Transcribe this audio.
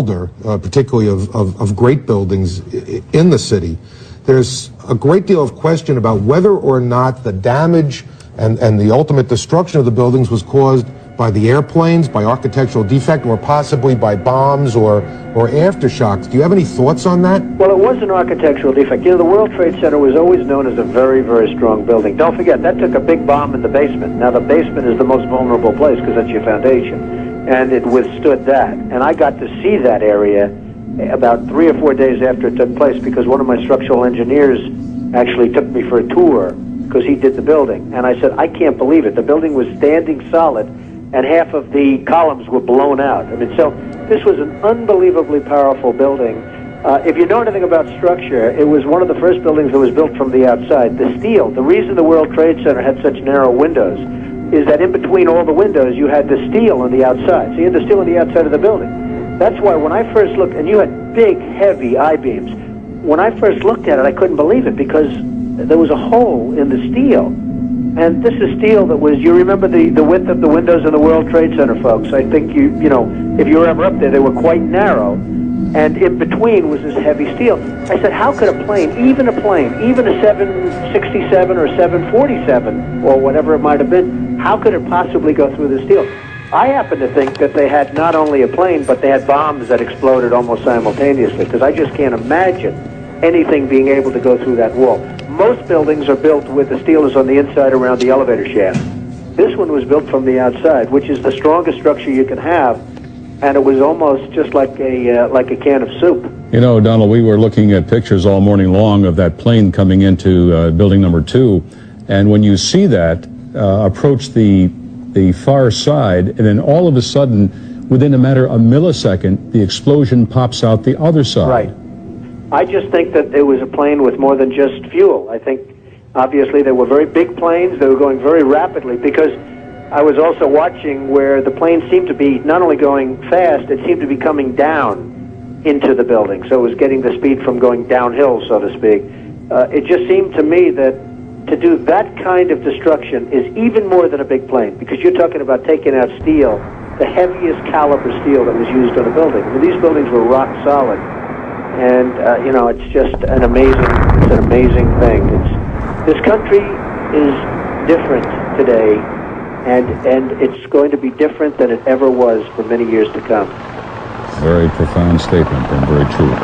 particularly of great buildings in the city, there's a great deal of question about whether or not the damage and the ultimate destruction of the buildings was caused by the airplanes, by architectural defect, or possibly by bombs or aftershocks. Do you have any thoughts on that? Well, it was an architectural defect. You know, the World Trade Center was always known as a very, very strong building. Don't forget, that took a big bomb in the basement. Now, the basement is the most vulnerable place because that's your foundation, and it withstood that. And I got to see that area about 3 or 4 days after it took place because one of my structural engineers actually took me for a tour because he did the building. And I said, I can't believe it. The building was standing solid, and half of the columns were blown out. I mean, so this was an unbelievably powerful building. If you know anything about structure, it was one of the first buildings that was built from the outside. The steel, the reason the World Trade Center had such narrow windows is that in between all the windows, you had the steel on the outside. So you had the steel on the outside of the building. That's why when I first looked, and you had big, heavy I-beams, when I first looked at it, I couldn't believe it because there was a hole in the steel. And this is steel that was, you remember the width of the windows in the World Trade Center, folks. I think you know, if you were ever up there, they were quite narrow. And in between was this heavy steel. I said, how could a plane, even a 767 or 747, or whatever it might have been, how could it possibly go through the steel? I happen to think that they had not only a plane, but they had bombs that exploded almost simultaneously, because I just can't imagine anything being able to go through that wall. Most buildings are built with the steel is on the inside around the elevator shaft. This one was built from the outside, which is the strongest structure you can have, and it was almost just like a can of soup. You know, Donald, we were looking at pictures all morning long of that plane coming into building number 2, and when you see that approach the far side, and then all of a sudden, within a matter of a millisecond, the explosion pops out the other side. Right. I just think that it was a plane with more than just fuel. I think, obviously, they were very big planes. They were going very rapidly because I was also watching where the plane seemed to be not only going fast, it seemed to be coming down into the building. So it was getting the speed from going downhill, so to speak. It just seemed to me that to do that kind of destruction is even more than a big plane, because you're talking about taking out steel, the heaviest caliber steel that was used on a building. I mean, these buildings were rock solid. And, you know, it's just an amazing thing. This country is different today, and it's going to be different than it ever was for many years to come. Very profound statement and very true.